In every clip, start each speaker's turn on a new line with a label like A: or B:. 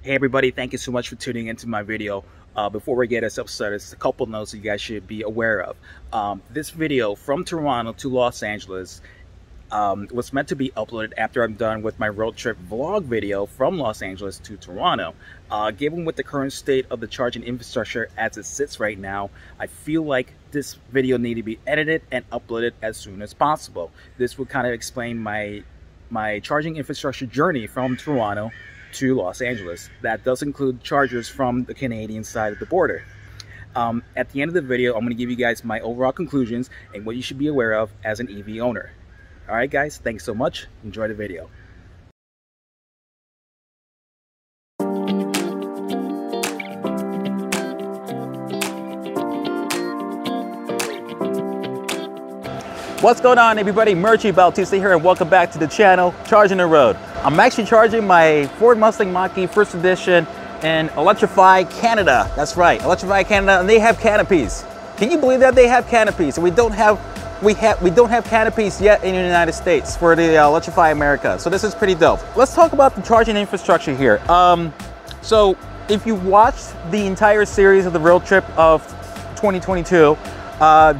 A: Hey everybody, thank you so much for tuning into my video. Before we get us started, there's a couple notes you guys should be aware of. This video from Toronto to Los Angeles was meant to be uploaded after I'm done with my road trip vlog video from Los Angeles to Toronto. Given with the current state of the charging infrastructure as it sits right now, I feel like this video needs to be edited and uploaded as soon as possible. This will kind of explain my charging infrastructure journey from Toronto to Los Angeles. That does include chargers from the Canadian side of the border. At the end of the video, I'm going to give you guys my overall conclusions and what you should be aware of as an EV owner. Alright guys, thanks so much. Enjoy the video. What's going on everybody? Murchie Bautista here and welcome back to the channel, Charging the Road. I'm actually charging my Ford Mustang Mach-e First Edition in Electrify Canada. That's right, Electrify Canada, and they have canopies. Can you believe that they have canopies? We don't have canopies yet in the United States for the Electrify America. So this is pretty dope. Let's talk about the charging infrastructure here. So if you watched the entire series of the road trip of 2022,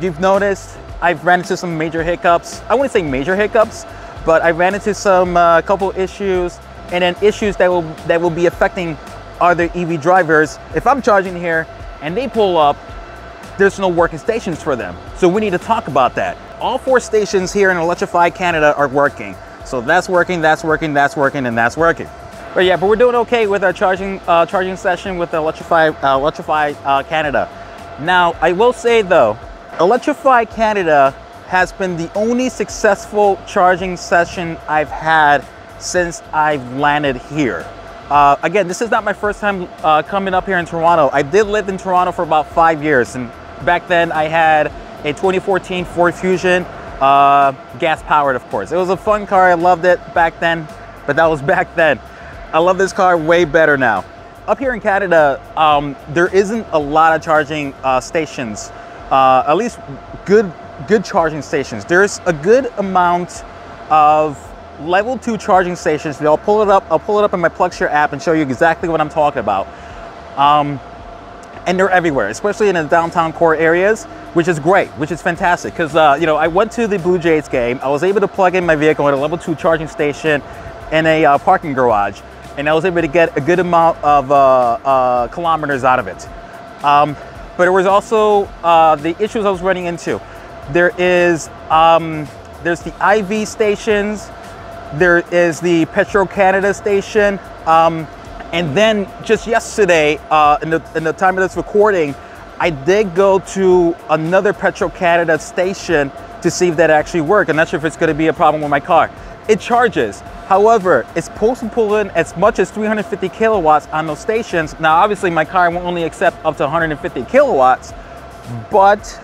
A: you've noticed I've ran into some major hiccups. I wouldn't say major hiccups, but I ran into some couple issues, and then issues that will be affecting other EV drivers. If I'm charging here and they pull up, there's no working stations for them. So we need to talk about that. All 4 stations here in Electrify Canada are working. So that's working, that's working, that's working, and that's working. But yeah, but we're doing okay with our charging session with Electrify Canada. Now, I will say though, Electrify Canada has been the only successful charging session I've had since I've landed here. Again, this is not my first time coming up here in Toronto. I did live in Toronto for about 5 years, and back then I had a 2014 Ford Fusion, gas powered of course. It was a fun car, I loved it back then, but that was back then. I love this car way better now. Up here in Canada, there isn't a lot of charging stations. At least good charging stations. There's a good amount of level 2 charging stations. I'll pull it up in my PlugShare app and show you exactly what I'm talking about. And they're everywhere, especially in the downtown core areas, which is great, which is fantastic. Because you know, I went to the Blue Jays game. I was able to plug in my vehicle at a level 2 charging station in a parking garage, and I was able to get a good amount of kilometers out of it. But there was also the issues I was running into. There's the IV stations, there is the Petro-Canada station, and then just yesterday, in the time of this recording, I did go to another Petro-Canada station to see if that actually worked. I'm not sure if it's going to be a problem with my car. It charges. However, it's supposed to pull in as much as 350 kilowatts on those stations. Now, obviously, my car will only accept up to 150 kilowatts, but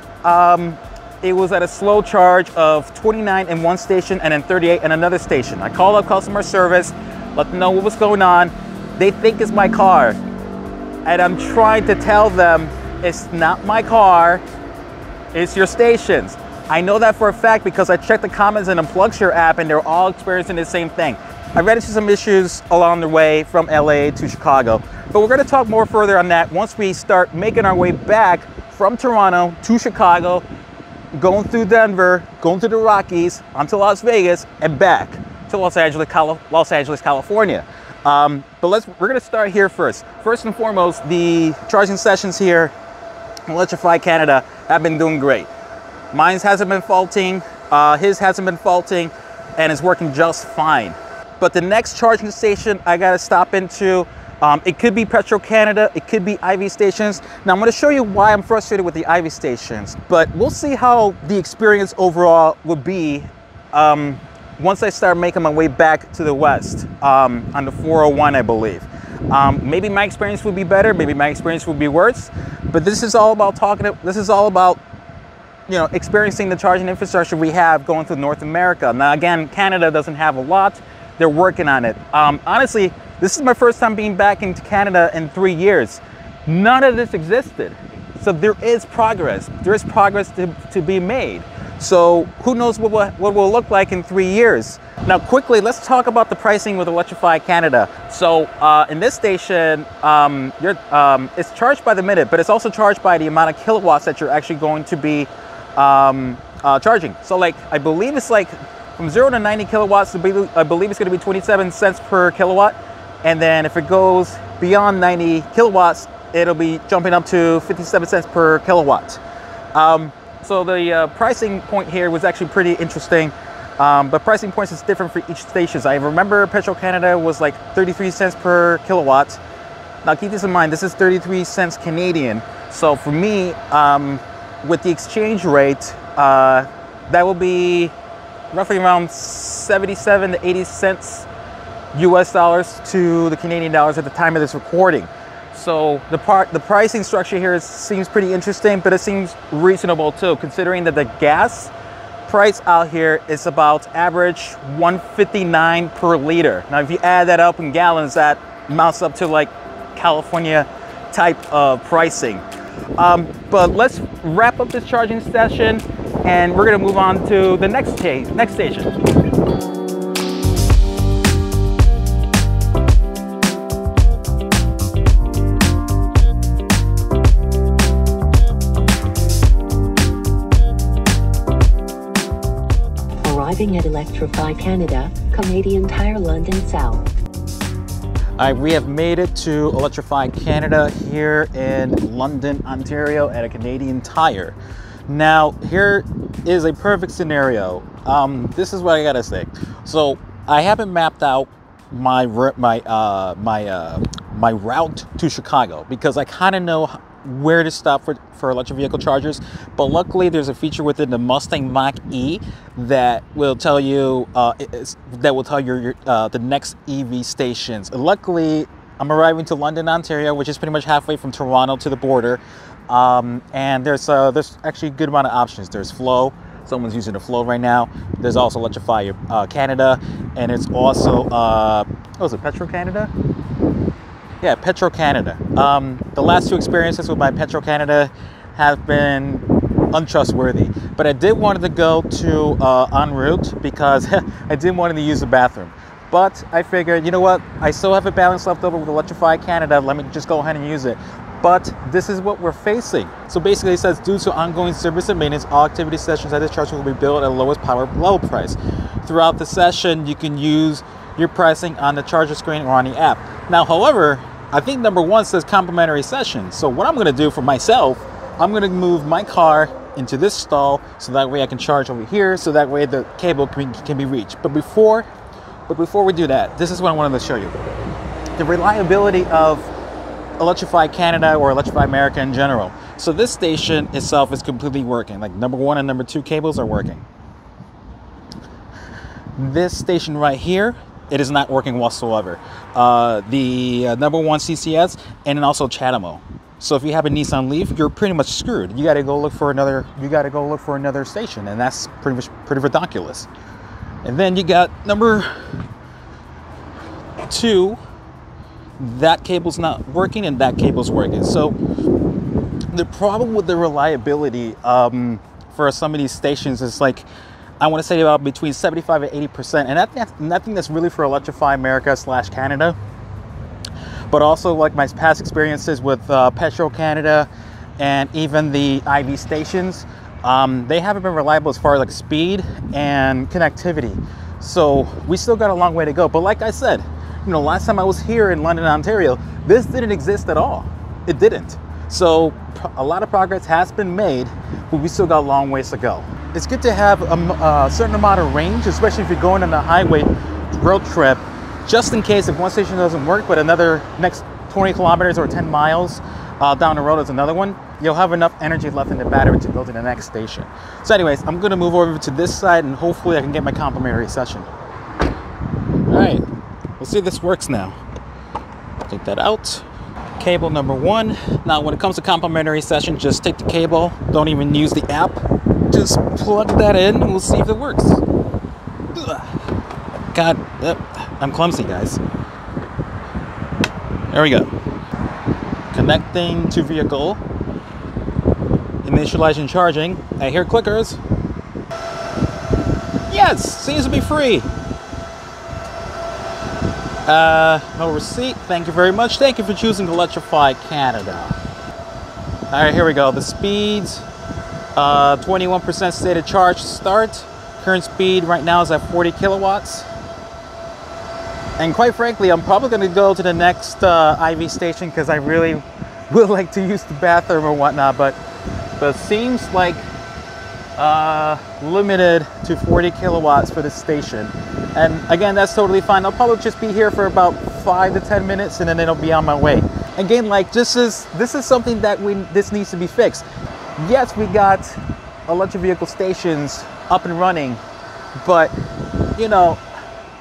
A: it was at a slow charge of 29 in one station and then 38 in another station. I called up customer service, let them know what was going on. They think it's my car, and I'm trying to tell them it's not my car, it's your stations. I know that for a fact because I checked the comments in the PlugShare app and they're all experiencing the same thing. I ran into some issues along the way from LA to Chicago, but we're going to talk more further on that once we start making our way back from Toronto to Chicago, going through Denver, going to the Rockies, onto Las Vegas, and back to Los Angeles, California. But we're going to start here first. First and foremost, the charging sessions here in Electrify Canada have been doing great. Mine hasn't been faulting, his hasn't been faulting, and it's working just fine. But the next charging station I gotta stop into, it could be Petro-Canada, it could be IV stations. Now I'm gonna show you why I'm frustrated with the IV stations, but we'll see how the experience overall would be once I start making my way back to the west on the 401, I believe. Maybe my experience would be better, maybe my experience would be worse, but this is all about you know, experiencing the charging infrastructure we have going through North America. Now again, Canada doesn't have a lot. They're working on it. Honestly, this is my first time being back into Canada in 3 years. None of this existed. So there is progress. There is progress to be made. So who knows what will look like in 3 years. Now quickly, let's talk about the pricing with Electrify Canada. So in this station, it's charged by the minute, but it's also charged by the amount of kilowatts that you're actually going to be charging. So like, I believe it's like from 0 to 90 kilowatts, I believe it's gonna be 27 cents per kilowatt. And then if it goes beyond 90 kilowatts, it'll be jumping up to 57 cents per kilowatt. So the pricing point here was actually pretty interesting, but pricing points is different for each station. I remember Petro-Canada was like 33 cents per kilowatt. Now keep this in mind, this is 33 cents Canadian. So for me, with the exchange rate, that will be roughly around 77 to 80 cents US dollars to the Canadian dollars at the time of this recording. So the pricing structure here seems pretty interesting, but it seems reasonable too, considering that the gas price out here is about average $1.59 per liter. Now, if you add that up in gallons, that amounts up to like California type of pricing. But let's wrap up this charging session, and we're gonna move on to the next station.
B: Arriving at Electrify Canada, Canadian Tire, London South.
A: We have made it to Electrify Canada here in London, Ontario at a Canadian Tire. Now, here is a perfect scenario. This is what I gotta say. So I haven't mapped out my route to Chicago because I kind of know where to stop for electric vehicle chargers, but luckily there's a feature within the Mustang Mach-e that will tell you the next EV stations. Luckily, I'm arriving to London, Ontario, which is pretty much halfway from Toronto to the border, and there's actually a good amount of options. There's Flow. Someone's using the Flow right now. There's also Electrify Canada, and it's also what was it, Petro-Canada? Yeah, Petro-Canada. The last two experiences with my Petro-Canada have been untrustworthy, but I did want to go to en route because I didn't want to use the bathroom. But I figured, you know what? I still have a balance left over with Electrify Canada. Let me just go ahead and use it. But this is what we're facing. So basically it says, due to ongoing service and maintenance, all activity sessions at this charger will be billed at the lowest power level price. Throughout the session, you can use your pricing on the charger screen or on the app. Now, however, I think number one says complimentary session. So what I'm gonna do for myself, I'm gonna move my car into this stall so that way I can charge over here, so that way the cable can be reached. But before we do that, this is what I wanted to show you. The reliability of Electrify Canada or Electrify America in general. So this station itself is completely working. Like number one and number two cables are working. This station right here, it is not working whatsoever. The number one CCS and then also Chatamo. So if you have a Nissan Leaf, you're pretty much screwed. You got to go look for another. You got to go look for another station, and that's pretty ridiculous. And then you got number two. That cable's not working, and that cable's working. So the problem with the reliability for some of these stations is like, I want to say about between 75 and 80%, and that's nothing that's really for Electrify America / Canada, but also like my past experiences with Petro-Canada and even the IV stations, they haven't been reliable as far as like speed and connectivity. So we still got a long way to go. But like I said, you know, last time I was here in London, Ontario, this didn't exist at all. It didn't. So a lot of progress has been made, but we still got a long ways to go. It's good to have a certain amount of range, especially if you're going on a highway road trip, just in case if one station doesn't work, but another next 20 kilometers or 10 miles down the road is another one, you'll have enough energy left in the battery to go to the next station. So anyways, I'm gonna move over to this side and hopefully I can get my complimentary session. All right, let's see if this works now. Take that out. Cable number one. Now when it comes to complimentary session, just take the cable, don't even use the app. Just plug that in and we'll see if it works. God, I'm clumsy, guys. There we go. Connecting to vehicle. Initializing charging. I hear clickers. Yes, seems to be free. No receipt. Thank you very much. Thank you for choosing Electrify Canada. All right, here we go. The speeds, 21% stated charge to start. Current speed right now is at 40 kilowatts. And quite frankly, I'm probably going to go to the next IV station because I really would like to use the bathroom or whatnot. But it seems like limited to 40 kilowatts for this station. And again, that's totally fine. I'll probably just be here for about 5 to 10 minutes and then it'll be on my way. Again, like this is something that this needs to be fixed. Yes, we got electric vehicle stations up and running, but you know,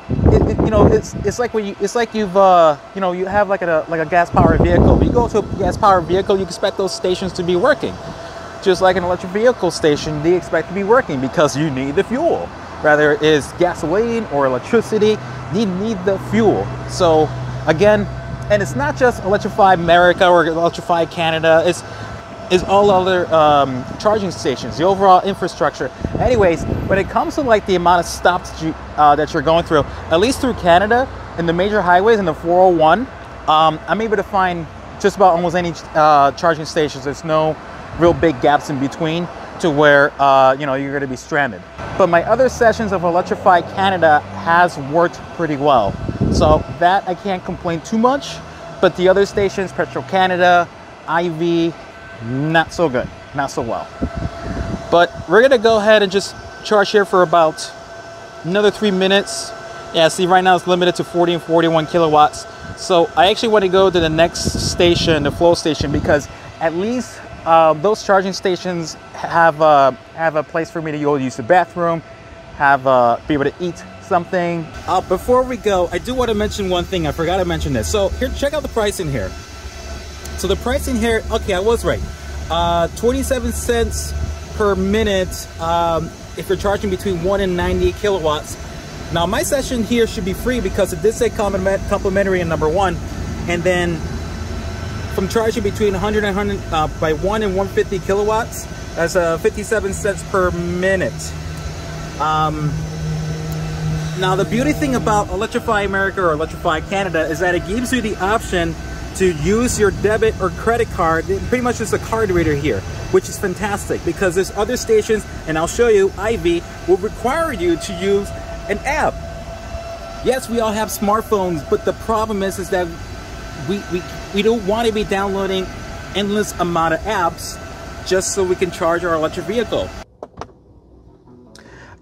A: it's like when you have like a gas powered vehicle. When you go to a gas powered vehicle, you expect those stations to be working. Just like an electric vehicle station, they expect to be working because you need the fuel. Whether it is gasoline or electricity, you need the fuel. So again, and it's not just Electrify America or Electrify Canada, it's all other charging stations, the overall infrastructure. Anyways, when it comes to like the amount of stops that you're going through, at least through Canada, in the major highways, in the 401, I'm able to find just about almost any charging stations. There's no real big gaps in between to where you're going to be stranded. But my other sessions of Electrify Canada has worked pretty well, so that I can't complain too much. But the other stations, Petro Canada, IV, not so good, not so well. But we're gonna go ahead and just charge here for about another 3 minutes. Yeah, see, right now it's limited to 40 and 41 kilowatts. So I actually want to go to the next station, the flow station, because at least those charging stations have a place for me to go use the bathroom, be able to eat something. Before we go, I do want to mention one thing. I forgot to mention this. So here, check out the pricing here. So the pricing here, okay, I was right. 27 cents per minute if you're charging between 1 and 90 kilowatts. Now my session here should be free because it did say complimentary in number 1, and then from charging between 100 and 100 by 1 and 150 kilowatts, that's 57 cents per minute. Now the beauty thing about Electrify America or Electrify Canada is that it gives you the option to use your debit or credit card. Pretty much just a card reader here, which is fantastic because there's other stations, and I'll show you, IV will require you to use an app. Yes, we all have smartphones, but the problem is that we don't want to be downloading endless amount of apps just so we can charge our electric vehicle.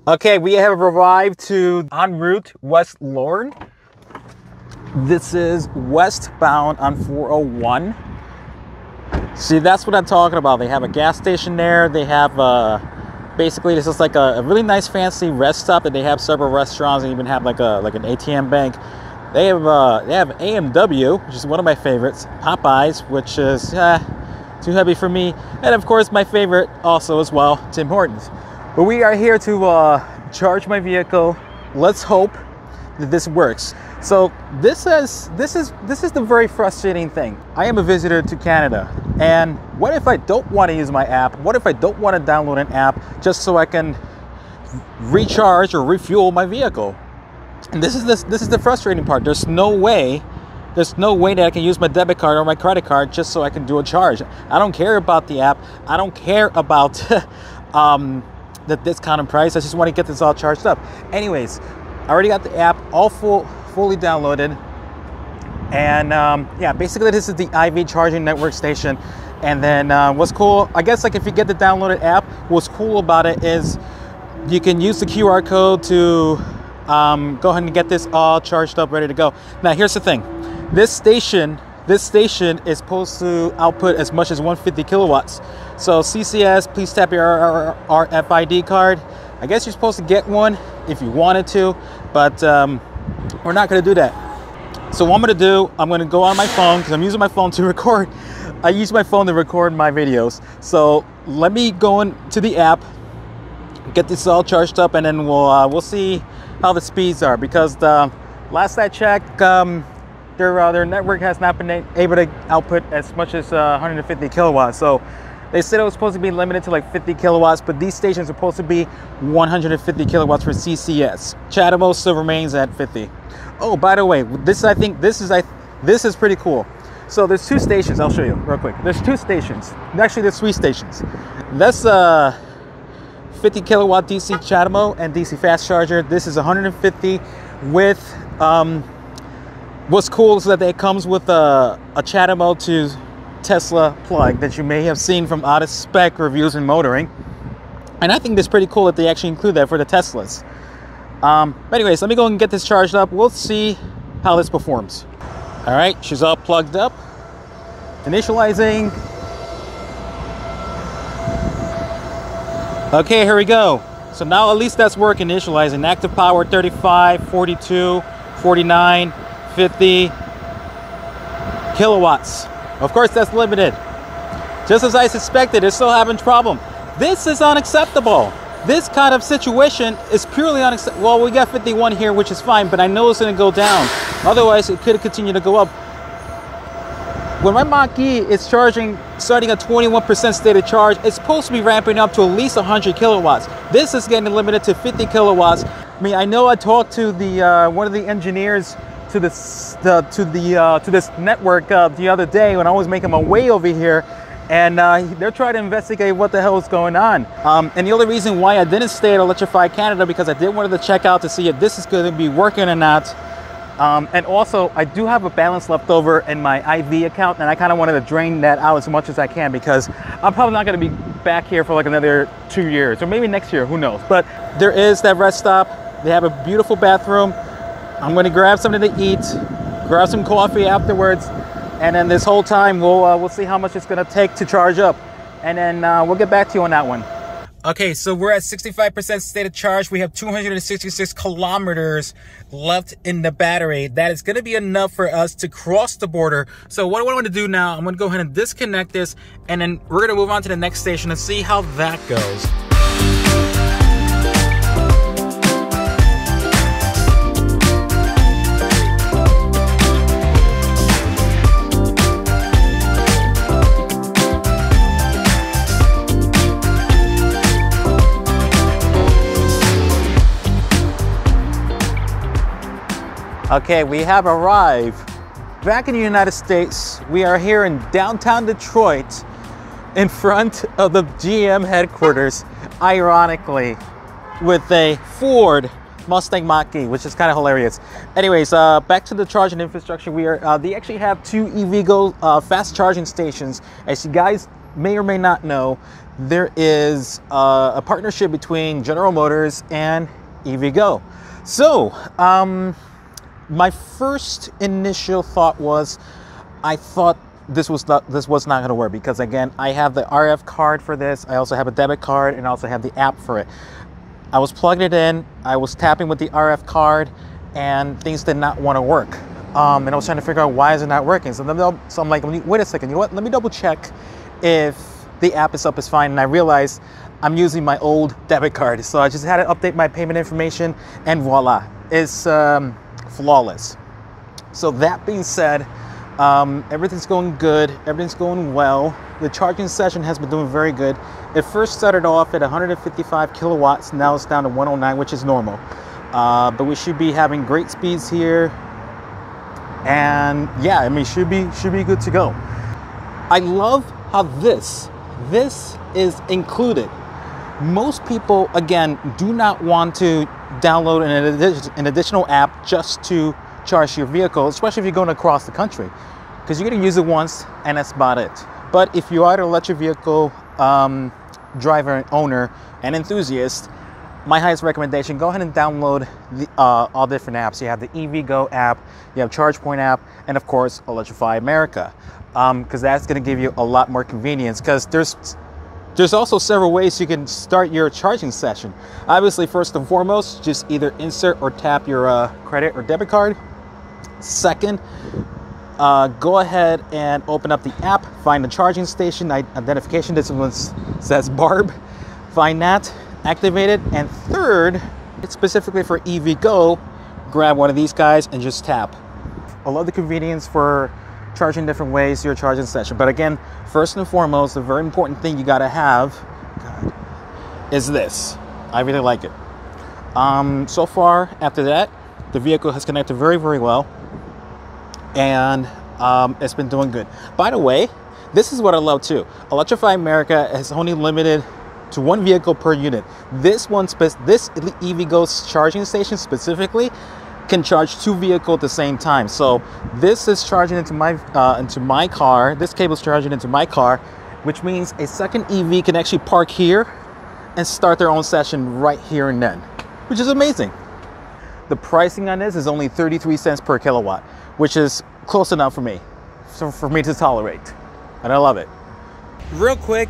A: Okay, we have arrived to en route West Lorne. This is westbound on 401. See, that's what I'm talking about. They have a gas station there. They have basically this is like a really nice fancy rest stop, and they have several restaurants and even have like an ATM bank. They have AMW, which is one of my favorites, Popeyes, which is too heavy for me, and of course my favorite also as well, Tim Hortons. But we are here to charge my vehicle. Let's hope that this works. So this is the very frustrating thing. I am a visitor to Canada, and what if I don't want to use my app? What if I don't want to download an app just so I can recharge or refuel my vehicle? And this is the frustrating part. There's no way that I can use my debit card or my credit card just so I can do a charge. I don't care about the app. I don't care about the discounted price. I just want to get this all charged up. Anyways, I already got the app all fully downloaded, and yeah, basically this is the IV charging network station. And then what's cool, I guess, like if you get the downloaded app, what's cool about it is you can use the QR code to go ahead and get this all charged up, ready to go. Now here's the thing, this station is supposed to output as much as 150 kilowatts. So CCS, please tap your RFID card. I guess you're supposed to get one if you wanted to, but we're not going to do that. So what I'm going to do, I'm going to go on my phone because I'm using my phone to record. I use my phone to record my videos. So let me go into the app, get this all charged up, and then we'll see how the speeds are, because the last I checked, their network has not been able to output as much as 150 kilowatts. So They said it was supposed to be limited to like 50 kilowatts, but these stations are supposed to be 150 kilowatts for CCS. CHAdeMO still remains at 50. Oh, by the way, this is pretty cool. So there's 2 stations. I'll show you real quick. There's 2 stations. Actually, there's 3 stations. That's 50 kilowatt DC CHAdeMO and DC fast charger. This is 150 with what's cool is that it comes with a CHAdeMO to Tesla plug that you may have seen from out of spec reviews and motoring. And I think it's pretty cool that they actually include that for the Teslas. But anyways, let me go and get this charged up. We'll see how this performs. All right, she's all plugged up. Initializing. Okay, here we go. So now at least that's working, initializing. Active power 35, 42, 49, 50 kilowatts. Of course, that's limited. Just as I suspected, it's still having problem. This is unacceptable. This kind of situation is purely unacceptable. Well, we got 51 here, which is fine, but I know it's gonna go down. Otherwise, it could continue to go up. When my Mach-e is charging, starting at 21% state of charge, it's supposed to be ramping up to at least 100 kilowatts. This is getting limited to 50 kilowatts. I mean, I know I talked to the one of the engineers to this network the other day when I was making my way over here, and they're trying to investigate what the hell is going on. And the only reason why I didn't stay at Electrify Canada because I did want to check out to see if this is going to be working or not. And also, I do have a balance left over in my IV account, and I kind of wanted to drain that out as much as I can because I'm probably not going to be back here for like another 2 years, or maybe next year, who knows. But there is that rest stop. They have a beautiful bathroom. I'm going to grab something to eat, grab some coffee afterwards, and then this whole time we'll see how much it's going to take to charge up, and then we'll get back to you on that one. Okay, so we're at 65% state of charge. We have 266 kilometers left in the battery. That is going to be enough for us to cross the border. So what I want to do now, I'm going to go ahead and disconnect this, and then we're going to move on to the next station and see how that goes. Okay, we have arrived back in the United States. We are here in downtown Detroit in front of the GM headquarters, ironically, with a Ford Mustang Mach-e, which is kind of hilarious. Anyways, back to the charging infrastructure. They actually have 2 EVgo fast charging stations. As you guys may or may not know, there is a partnership between General Motors and EVgo. So, my first initial thought was, I thought this was not going to work because again, I have the RF card for this. I also have a debit card and I also have the app for it. I was plugging it in. I was tapping with the RF card, and things did not want to work. And I was trying to figure out why is it not working. So I'm like, wait a second. You know what? Let me double check if the app is up is fine. And I realized I'm using my old debit card. So I just had to update my payment information, and voila, it's flawless. So that being said, everything's going good, everything's going well. The charging session has been doing very good. It first started off at 155 kilowatts, now it's down to 109, which is normal. But we should be having great speeds here, and yeah, I mean, should be good to go. I love how this is included. Most people, again, do not want to download an additional app just to charge your vehicle, especially if you're going across the country, because you're going to use it once and that's about it. But if you are an electric vehicle driver, owner, and enthusiast, my highest recommendation, go ahead and download all different apps. You have the EVgo app, you have ChargePoint app, and of course, Electrify America, because that's going to give you a lot more convenience, because there's also several ways you can start your charging session. Obviously, first and foremost, just either insert or tap your credit or debit card. Second, go ahead and open up the app, find the charging station identification. This one says Barb. Find that, activate it. And third, it's specifically for EVgo, grab one of these guys and just tap. I love the convenience for charging different ways your charging session. But again, first and foremost, the very important thing you gotta have is this. I really like it. So far, after that, the vehicle has connected very, very well, and it's been doing good. By the way, this is what I love too. Electrify America is only limited to one vehicle per unit. This EVgo charging station specifically can charge 2 vehicles at the same time. So this is charging into my car. This cable is charging into my car, which means a second EV can actually park here and start their own session right here and then, which is amazing. The pricing on this is only 33 cents per kilowatt, which is close enough for me, for me to tolerate, and I love it. Real quick,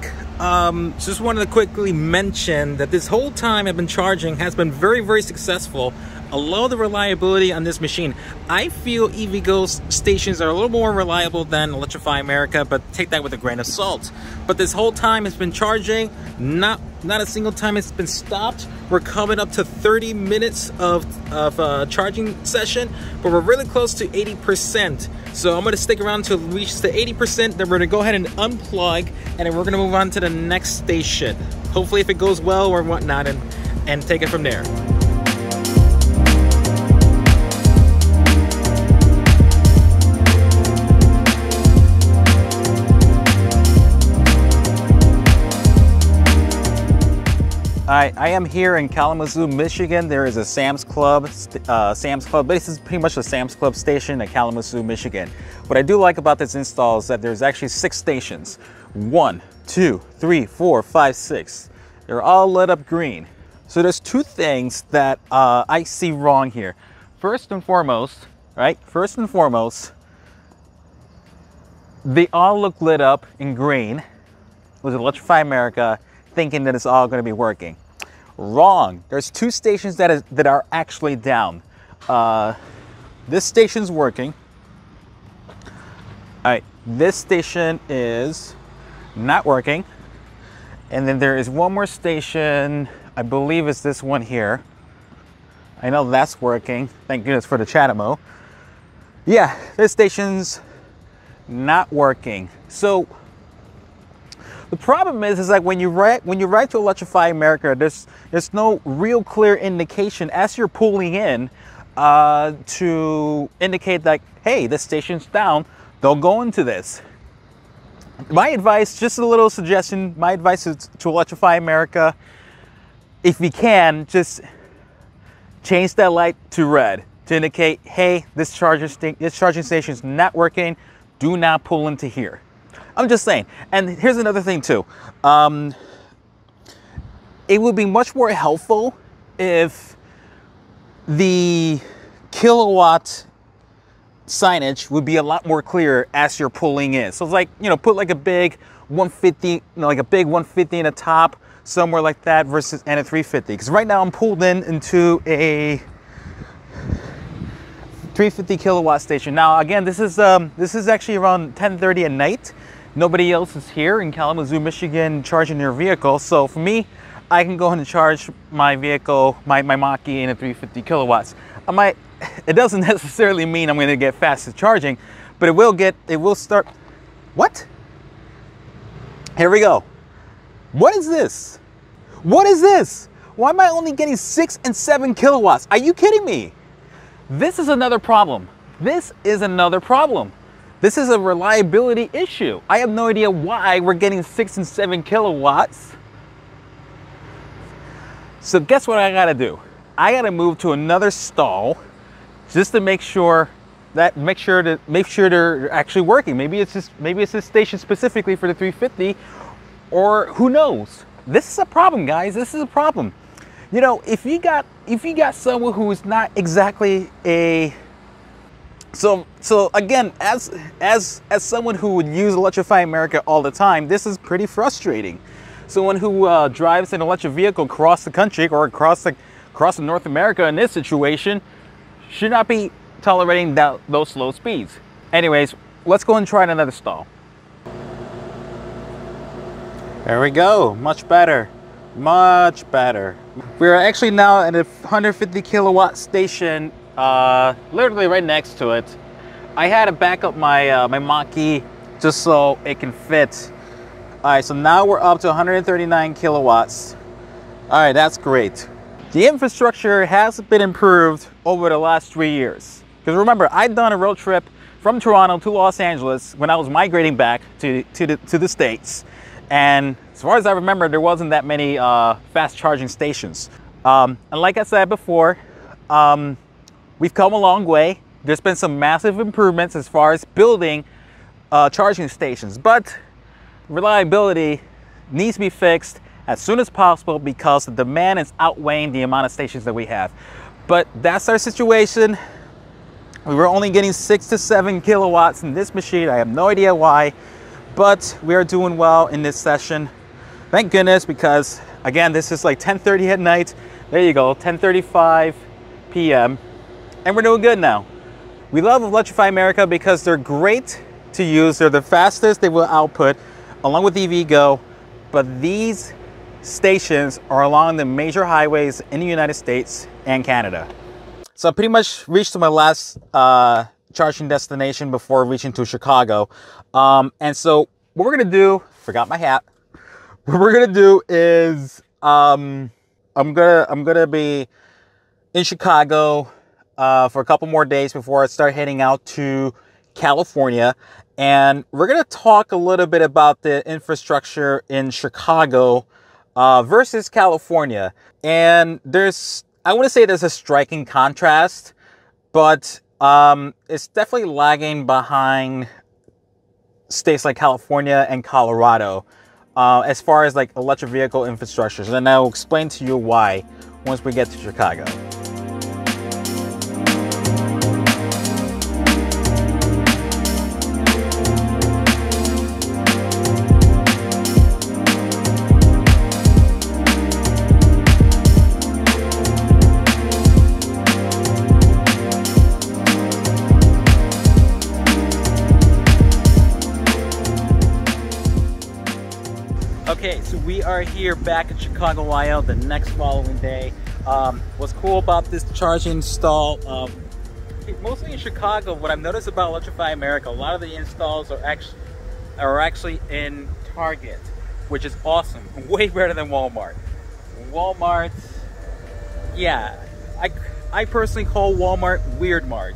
A: just wanted to quickly mention that this whole time I've been charging has been very, very successful. I love the reliability on this machine. I feel EVgo stations are a little more reliable than Electrify America, but take that with a grain of salt. But this whole time it's been charging, not a single time it's been stopped. We're coming up to 30 minutes of charging session, but we're really close to 80%. So I'm gonna stick around to reach the 80%, then we're gonna go ahead and unplug, and then we're gonna move on to the next station. Hopefully if it goes well or whatnot, and take it from there. I am here in Kalamazoo, Michigan. There is a Sam's Club. This is pretty much a Sam's Club station in Kalamazoo, Michigan. What I do like about this install is that there's actually 6 stations. 1, 2, 3, 4, 5, 6. They're all lit up green. So there's 2 things that I see wrong here. First and foremost, they all look lit up in green with Electrify America, thinking that it's all going to be working. Wrong. There's 2 stations that are actually down. This station's working. All right, this station is not working. And then there is one more station, I believe it's this one here. I know that's working. Thank goodness for the Chatamo. Yeah, this station's not working. So the problem is like when you write to Electrify America, there's no real clear indication as you're pulling in to indicate that, hey, this station's down, they'll go into this. My advice, just a little suggestion, my advice is to Electrify America, if you can, just change that light to red to indicate, hey, this charging station is not working, do not pull into here. I'm just saying. And here's another thing too. It would be much more helpful if the kilowatt signage would be a lot more clear as you're pulling in. So it's like, you know, put like a big 150, you know, like a big 150 in the top, somewhere like that, versus and a 350. Because right now I'm pulled into a 350 kilowatt station. Now again, this is actually around 10:30 at night. Nobody else is here in Kalamazoo, Michigan, charging their vehicle. So for me, I can go ahead and charge my vehicle, my Mach-e in a 350 kilowatts. It doesn't necessarily mean I'm going to get fastest charging, but it will start. What? Here we go. What is this? What is this? Why am I only getting 6 and 7 kilowatts? Are you kidding me? This is another problem. This is another problem. This is a reliability issue. I have no idea why we're getting 6 and 7 kilowatts. So guess what I gotta do? I gotta move to another stall just to make sure they're actually working. Maybe it's this station specifically for the 350, or who knows? This is a problem, guys. This is a problem. You know, if you got someone who is not exactly a So again, as someone who would use Electrify America all the time, this is pretty frustrating. Someone who drives an electric vehicle across the country or across North America in this situation should not be tolerating those slow speeds. Anyways, let's go and try another stall. There we go, much better, much better. We're actually now at a 150 kilowatt station, literally right next to it. I had to back up my my Mach-e just so it can fit. All right, so now we're up to 139 kilowatts. All right, that's great. The infrastructure has been improved over the last 3 years. Because remember, I'd done a road trip from Toronto to Los Angeles when I was migrating back to the States. And as far as I remember, there wasn't that many fast charging stations. And like I said before, we've come a long way. There's been some massive improvements as far as building charging stations, but reliability needs to be fixed as soon as possible because the demand is outweighing the amount of stations that we have. But that's our situation. We were only getting 6 to 7 kilowatts in this machine. I have no idea why, but we are doing well in this session. Thank goodness, because again, this is like 10:30 at night. There you go, 10:35 p.m. and we're doing good now. We love Electrify America because they're great to use. They're the fastest they will output, along with EVgo, but these stations are along the major highways in the United States and Canada. So I pretty much reached my last charging destination before reaching to Chicago. And so what we're gonna do, forgot my hat. What we're gonna do is I'm gonna be in Chicago for a couple more days before I start heading out to California. And we're gonna talk a little bit about the infrastructure in Chicago versus California. And I want to say there's a striking contrast, but it's definitely lagging behind states like California and Colorado as far as like electric vehicle infrastructures. And I'll explain to you why once we get to Chicago. Okay, so we are here back in Chicago, Ohio, the next following day. What's cool about this charging stall, mostly in Chicago, what I've noticed about Electrify America, a lot of the installs are actually in Target, which is awesome. Way better than Walmart. Walmart, yeah, I personally call Walmart Weird Mart.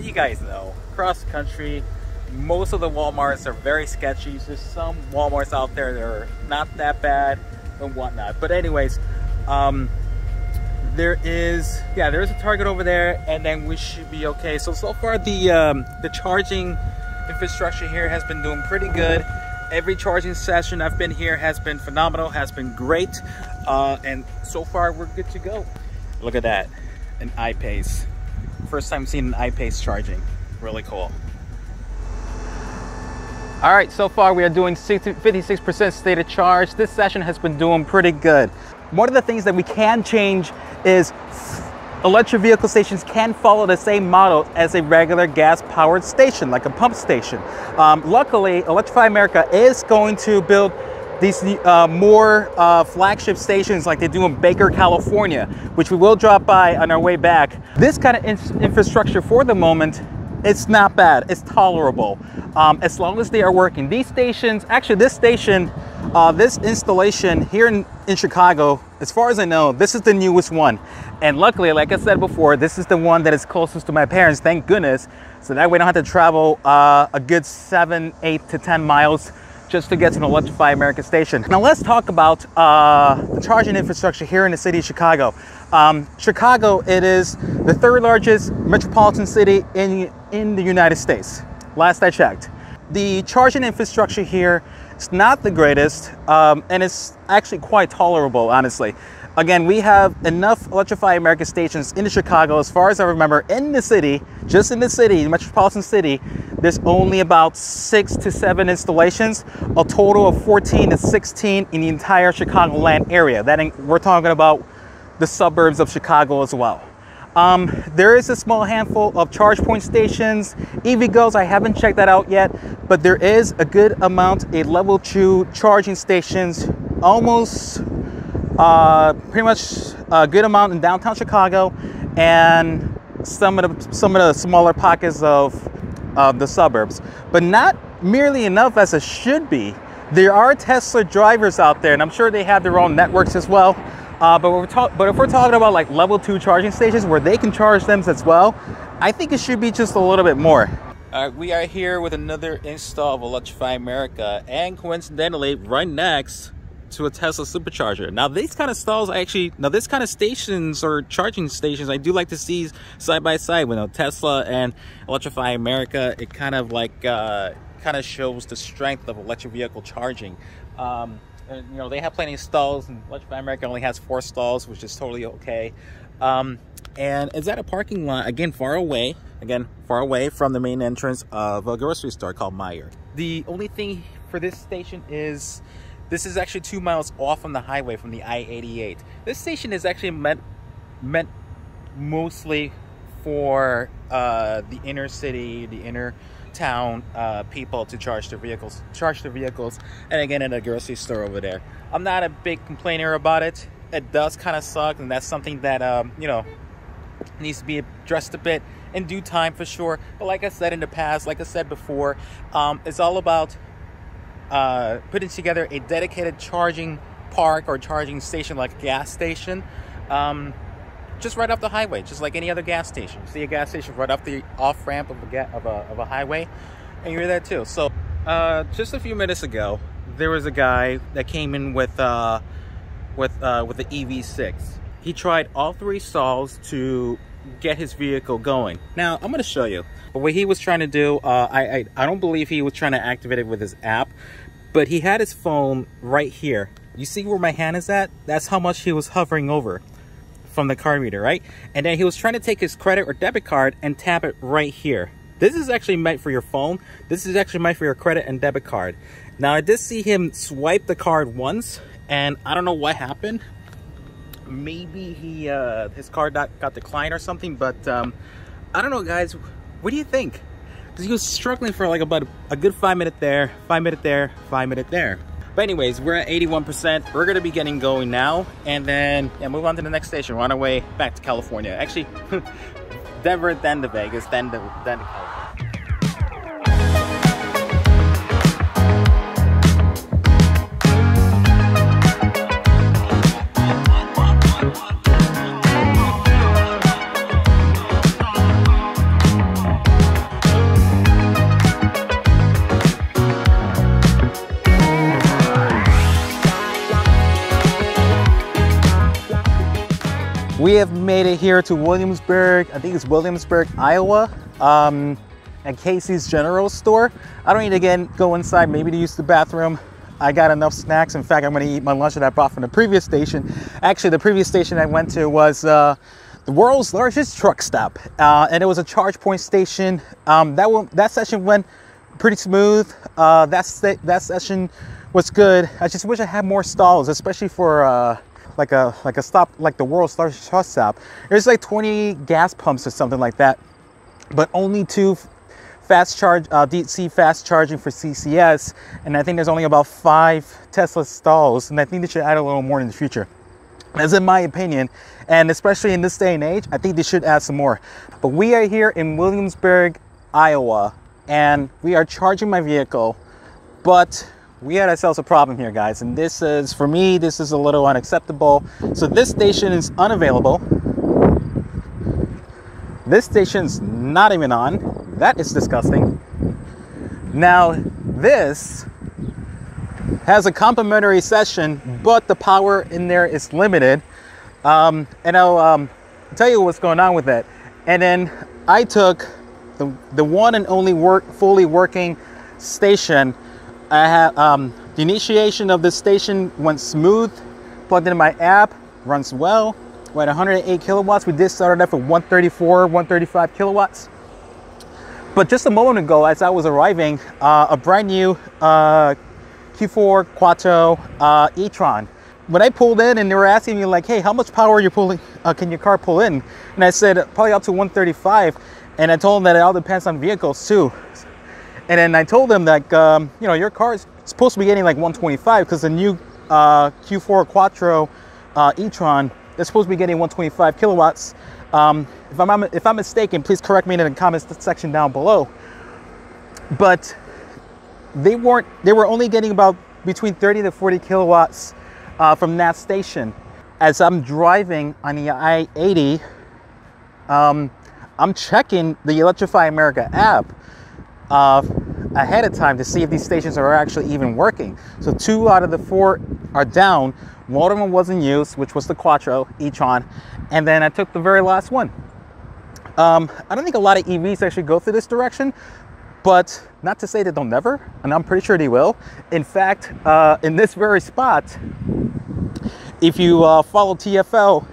A: You guys know, across the country, most of the Walmarts are very sketchy. There's some Walmarts out there that are not that bad and whatnot. But anyways, there is a Target over there, and then we should be okay. So far the charging infrastructure here has been doing pretty good. Every charging session I've been here has been phenomenal, has been great, and so far we're good to go. Look at that, an iPace. First time seeing an iPace charging, really cool. All right, so far we are doing 56% state of charge. This session has been doing pretty good. One of the things that we can change is electric vehicle stations can follow the same model as a regular gas-powered station, like a pump station. Luckily, Electrify America is going to build these more flagship stations like they do in Baker, California, which we will drop by on our way back. This kind of infrastructure for the moment, it's not bad, it's tolerable, as long as they are working. These stations, actually this station, this installation here in Chicago, as far as I know, this is the newest one. And luckily, like I said before, this is the one that is closest to my parents, thank goodness. So that way I don't have to travel a good 7, 8 to 10 miles just to get to an Electrify America station. Now let's talk about the charging infrastructure here in the city of Chicago. Chicago, it is the 3rd largest metropolitan city in the United States, last I checked. The charging infrastructure here is not the greatest, and it's actually quite tolerable, honestly. Again, we have enough Electrify America stations in Chicago, as far as I remember, in the city, just in the city, the metropolitan city, there's only about 6 to 7 installations, a total of 14 to 16 in the entire Chicagoland area. We're talking about the suburbs of Chicago as well. There is a small handful of charge point stations, EVgo's, I haven't checked that out yet, but there is a good amount, a level 2 charging stations, almost pretty much a good amount in downtown Chicago, and some of the smaller pockets of of the suburbs, but not merely enough as it should be. There are Tesla drivers out there, and I'm sure they have their own networks as well. But if we're talking about like level 2 charging stations where they can charge them as well, I think it should be just a little bit more. We are here with another install of Electrify America, and coincidentally, right next to a Tesla supercharger. Now, these kind of stalls, this kind of stations or charging stations, I do like to see side by side with Tesla and Electrify America. It kind of like kind of shows the strength of electric vehicle charging. And, you know, they have plenty of stalls, and Electrify America only has 4 stalls, which is totally okay. And it's at a parking lot, again, far away from the main entrance of a grocery store called Mach-e. The only thing for this station is this is actually 2 miles off from the highway, from the I-88. This station is actually meant mostly for the inner city, the inner town people to charge their vehicles, and again at a grocery store over there. I'm not a big complainer about it. It does kind of suck, and that's something that you know, needs to be addressed a bit in due time for sure. But like I said in the past, like I said before, it's all about putting together a dedicated charging park or charging station, like a gas station, just right off the highway, just like any other gas station. You see a gas station right off the off-ramp of a highway, and you're there too. So just a few minutes ago, there was a guy that came in with the EV6. He tried all 3 stalls to get his vehicle going. Now I'm going to show you. But what he was trying to do, I don't believe he was trying to activate it with his app, but he had his phone right here. You see where my hand is at? That's how much he was hovering over from the card reader, right? And then he was trying to take his credit or debit card and tap it right here. This is actually meant for your phone. This is actually meant for your credit and debit card. Now I did see him swipe the card once, and I don't know what happened. Maybe his card got declined or something, but I don't know, guys. What do you think? Because he was struggling for like about a good 5 minutes there, 5 minutes there, 5 minutes there. But anyways, we're at 81%. We're gonna be getting going now, and then move on to the next station. We're on our way back to California. Actually, Denver, then to Vegas, then to California. We have made it here to Williamsburg, I think it's Williamsburg, Iowa, at Casey's General Store. I don't need to again go inside, maybe to use the bathroom. I got enough snacks. In fact, I'm gonna eat my lunch that I brought from the previous station. Actually, the previous station I went to was the world's largest truck stop, and it was a charge point station. That session went pretty smooth. That session was good. I just wish I had more stalls, especially for like a stop like the world's largest truck stop. There's like 20 gas pumps or something like that, but only 2 DC fast charging for CCS, and I think there's only about 5 Tesla stalls, and I think they should add a little more in the future. That's in my opinion, and especially in this day and age, I think they should add some more. But we are here in Williamsburg, Iowa, and we are charging my vehicle, but we had ourselves a problem here, guys, and this is, for me, this is a little unacceptable. So this station is unavailable. This station's not even on. That is disgusting. Now, this has a complimentary session, but the power in there is limited. And I'll tell you what's going on with it. And then I took the one and only fully working station. I have the initiation of this station went smooth. Plugged into my app, runs well. We're at 108 kilowatts. We did start it up at 134, 135 kilowatts. But just a moment ago, as I was arriving, a brand new Q4 Quattro e-tron. When I pulled in, and they were asking me like, "Hey, how much power are you pulling? Can your car pull in?" And I said probably up to 135. And I told them that it all depends on vehicles too. And then I told them that, you know, your car is supposed to be getting like 125 because the new Q4 Quattro e-tron is supposed to be getting 125 kilowatts. If I'm mistaken, please correct me in the comments section down below. but they were only getting about between 30 to 40 kilowatts from that station. As I'm driving on the I-80, I'm checking the Electrify America app ahead of time to see if these stations are actually even working. So 2 out of the 4 are down. One of them was in use, which was the Quattro e-tron, and then I took the very last one. I don't think a lot of EVs actually go through this direction, but not to say that they'll never, and I'm pretty sure they will. In fact, in this very spot, if you follow TFL,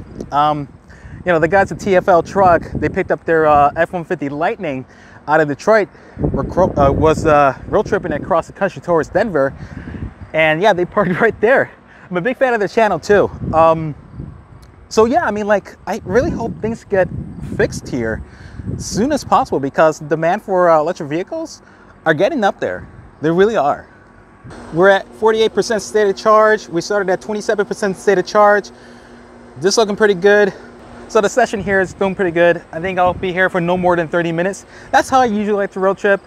A: you know, the guys at TFL Truck, they picked up their F-150 Lightning out of Detroit, was road tripping across the country towards Denver, and yeah, they parked right there. I'm a big fan of the channel too. So yeah, I mean, like, I really hope things get fixed here as soon as possible, because demand for electric vehicles are getting up there. They really are. We're at 48% state of charge. We started at 27% state of charge. This looking pretty good. So the session here is doing pretty good. I think I'll be here for no more than 30 minutes. That's how I usually like to road trip.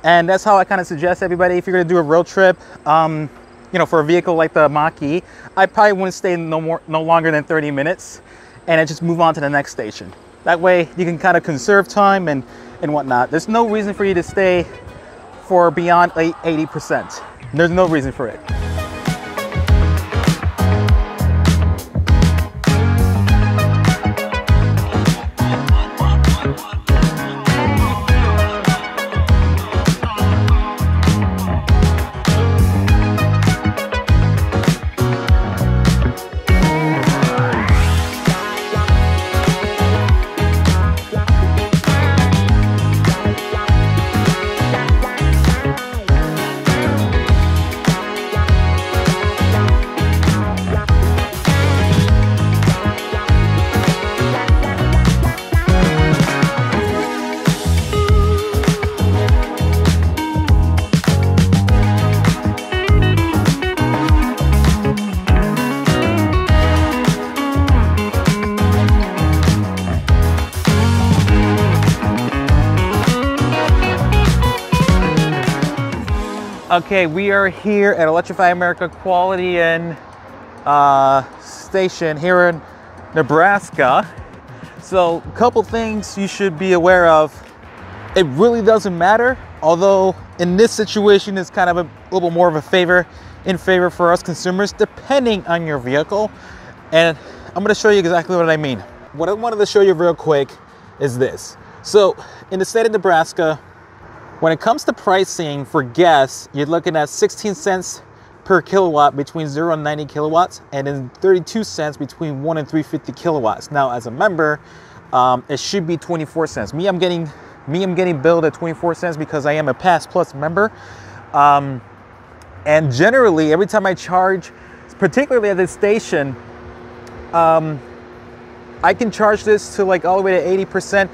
A: And that's how I kind of suggest everybody, if you're gonna do a road trip, you know, for a vehicle like the Mach-e, I probably wouldn't stay no longer than 30 minutes and then just move on to the next station. That way you can kind of conserve time and whatnot. There's no reason for you to stay for beyond 80%. There's no reason for it. Okay, we are here at Electrify America Quality and Station here in Nebraska. So a couple things you should be aware of. It really doesn't matter, although in this situation it's kind of a little more of a favor for us consumers, depending on your vehicle. And I'm going to show you exactly what I mean. What I wanted to show you real quick is this. So in the state of Nebraska, when it comes to pricing for gas, you're looking at 16 cents per kilowatt between 0 and 90 kilowatts, and then 32 cents between 1 and 350 kilowatts. Now, as a member, it should be 24 cents. I'm getting billed at 24 cents because I am a Pass Plus member. And generally, every time I charge, particularly at this station, I can charge this to like all the way to 80%,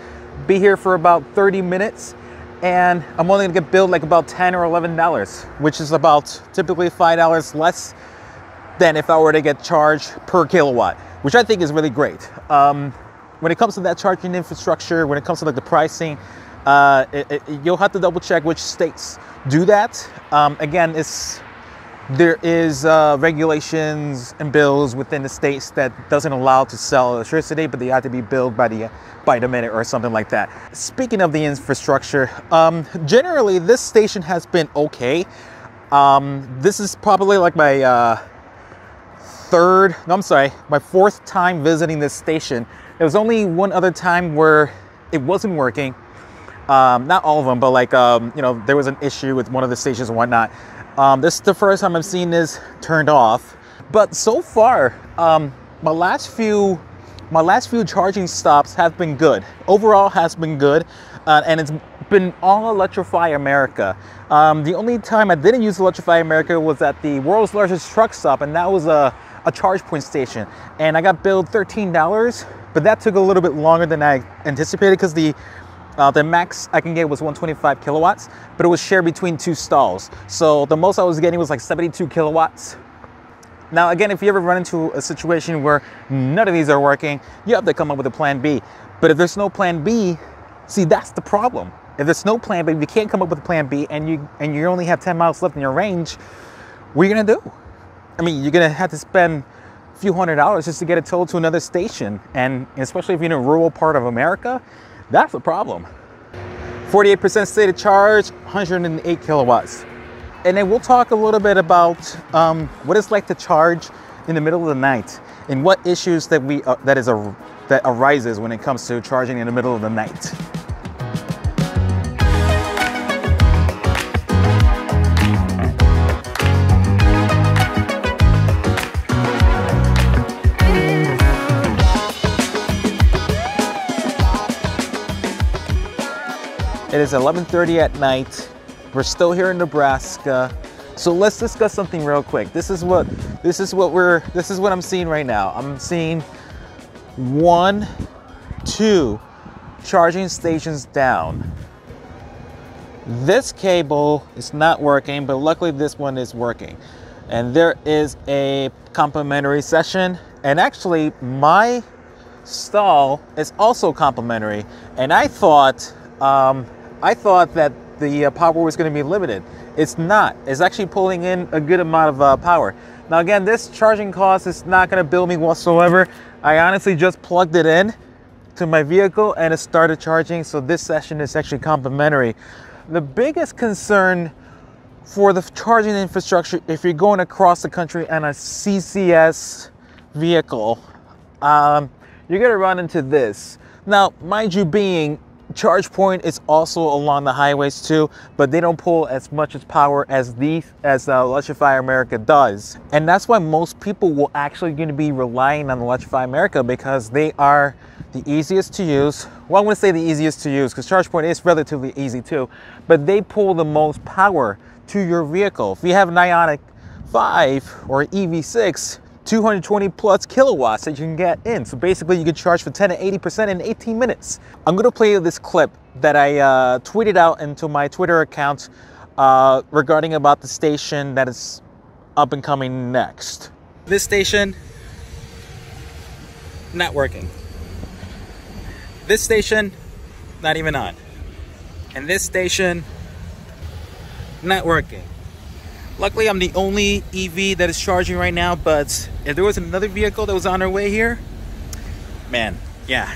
A: be here for about 30 minutes. And I'm only gonna get billed like about $10 or $11, which is about typically $5 less than if I were to get charged per kilowatt, which I think is really great. When it comes to that charging infrastructure, when it comes to like the pricing, you'll have to double check which states do that. Again, there is regulations and bills within the states that doesn't allow to sell electricity, but they have to be billed by the minute or something like that. Speaking of the infrastructure, generally this station has been okay. This is probably like my my fourth time visiting this station. There was only one other time where it wasn't working. Not all of them, but like, you know, there was an issue with one of the stations and whatnot. This is the first time I've seen this turned off. But so far, my last few charging stops have been good. Overall has been good, and it's been all Electrify America. The only time I didn't use Electrify America was at the world's largest truck stop, and that was a charge point station. And I got billed $13, but that took a little bit longer than I anticipated because the max I can get was 125 kilowatts, but it was shared between 2 stalls. So the most I was getting was like 72 kilowatts. Now, again, if you ever run into a situation where none of these are working, you have to come up with a plan B. But if there's no plan B, see, that's the problem. If there's no plan B, if you can't come up with a plan B, and you only have 10 miles left in your range, what are you gonna do? I mean, you're gonna have to spend a few $100s just to get it towed to another station, and especially if you're in a rural part of America, that's a problem. 48% stated charge, 108 kilowatts. And then we'll talk a little bit about what it's like to charge in the middle of the night and what issues that arises when it comes to charging in the middle of the night. It is 11:30 at night. We're still here in Nebraska. So let's discuss something real quick. This is what I'm seeing right now. I'm seeing 1, 2 charging stations down. This cable is not working, but luckily this one is working. And there is a complimentary session. And actually my stall is also complimentary. And I thought that the power was going to be limited. It's not. It's actually pulling in a good amount of power. Now again, this charging cost is not going to bill me whatsoever. I honestly just plugged it in to my vehicle and it started charging, so this session is actually complimentary. The biggest concern for the charging infrastructure, if you're going across the country on a CCS vehicle, you're going to run into this. Now, mind you, being charge point is also along the highways too, but they don't pull as much power as Electrify America does. And that's why most people will actually going to be relying on Electrify America, because they are the easiest to use. Well, I wouldn't say the easiest to use, because charge point is relatively easy too, but they pull the most power to your vehicle. If you have an Ioniq 5 or EV6, 220 plus kilowatts that you can get in. So basically you can charge for 10 to 80% in 18 minutes. I'm gonna play this clip that I tweeted out into my Twitter account regarding about the station that is up and coming next. This station, not working. This station, not even on. And this station, not working. Luckily, I'm the only EV that is charging right now, but if there was another vehicle that was on their way here, man, yeah.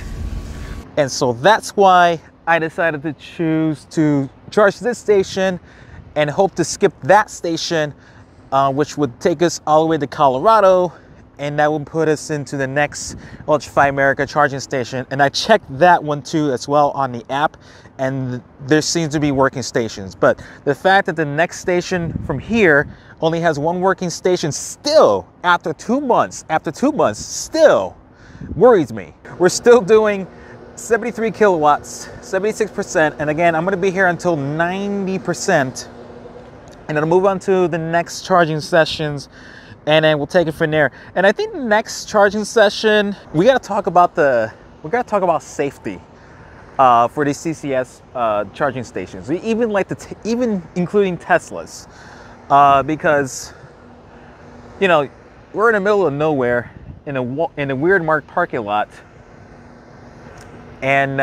A: And so that's why I decided to choose to charge this station and hope to skip that station, which would take us all the way to Colorado, and that would put us into the next Electrify America charging station. And I checked that one too as well on the app, and there seems to be working stations. But the fact that the next station from here only has one working station still, after 2 months, still worries me. We're still doing 73 kilowatts, 76%. And again, I'm gonna be here until 90%. And then I'll move on to the next charging sessions, and then we'll take it from there. And I think the next charging session, we gotta talk about safety for these CCS charging stations. We even like to, even including Teslas, because you know we're in the middle of nowhere in a weird marked parking lot, and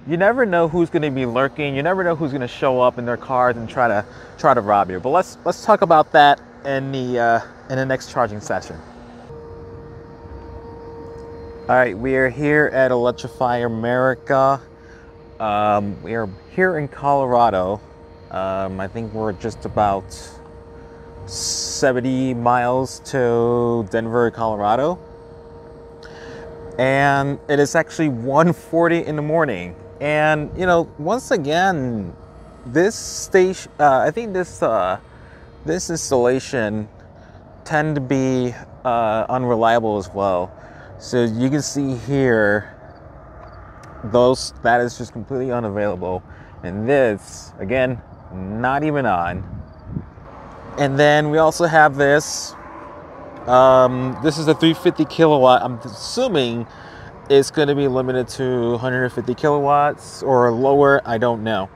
A: you never know who's going to be lurking. You never know who's going to show up in their cars and try to rob you. But let's talk about that in the next charging session. All right, we are here at Electrify America. We are here in Colorado. I think we're just about 70 miles to Denver, Colorado. And it is actually 1:40 in the morning. And you know, once again, this station, I think this installation tend to be unreliable as well. So you can see here, that is just completely unavailable. And this, again, not even on. And then we also have this. This is a 350 kilowatt. I'm assuming it's going to be limited to 150 kilowatts or lower. I don't know.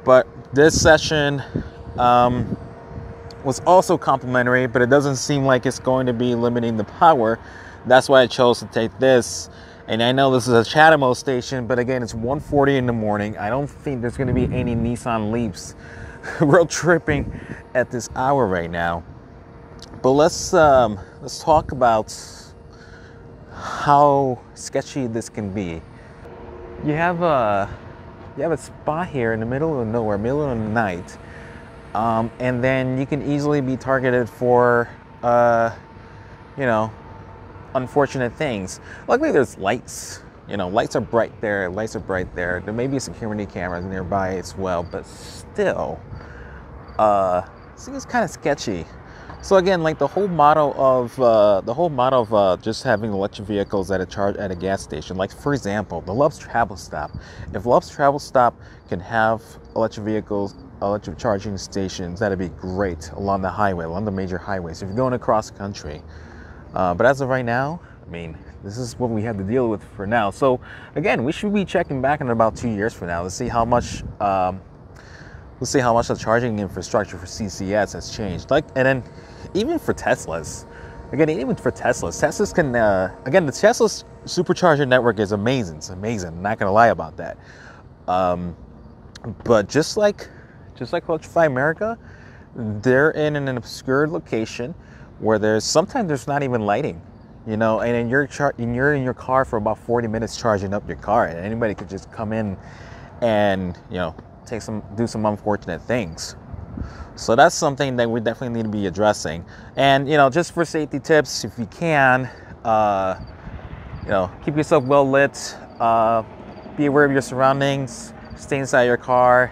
A: But this session was also complimentary, but it doesn't seem like it's going to be limiting the power. That's why I chose to take this. And I know this is a Chatamo station, but again, it's 1:40 in the morning. I don't think there's going to be any Nissan Leafs road tripping at this hour right now. But let's talk about how sketchy this can be. You have a spot here in the middle of nowhere, middle of the night, and then you can easily be targeted for, you know, unfortunate things. Luckily, there's lights. You know, lights are bright there. Lights are bright there. There may be security cameras nearby as well, but still, it's kind of sketchy. So again, like the whole model of just having electric vehicles at a gas station. Like for example, the Love's Travel Stop. If Love's Travel Stop can have electric vehicles, electric charging stations, that'd be great along the highway, along the major highways. If you're going across country. But as of right now, I mean, this is what we have to deal with for now. So again, we should be checking back in about 2 years from now to see how much, the charging infrastructure for CCS has changed. Like, and then even for Teslas, Teslas can, again, the Tesla's supercharger network is amazing. It's amazing. I'm not gonna lie about that. But just like Electrify America, they're in an obscure location where sometimes there's not even lighting, you know, and you're in your car for about 40 minutes charging up your car, and anybody could just come in and, you know, do some unfortunate things. So that's something that we definitely need to be addressing. And, you know, just for safety tips, if you can, you know, keep yourself well lit, be aware of your surroundings, stay inside your car,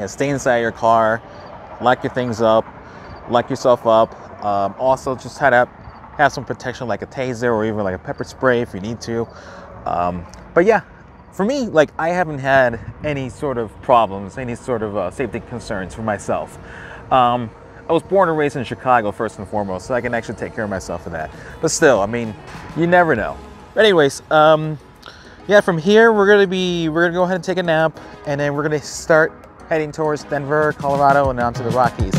A: stay inside your car, lock your things up, lock yourself up. Also, just try to have some protection like a taser or even like a pepper spray if you need to. But yeah, for me, like, I haven't had any sort of problems, any sort of safety concerns for myself. I was born and raised in Chicago first and foremost, so I can actually take care of myself for that. But still, I mean, you never know. But anyways, yeah, from here we're gonna go ahead and take a nap, and then we're gonna start heading towards Denver, Colorado, and on to the Rockies.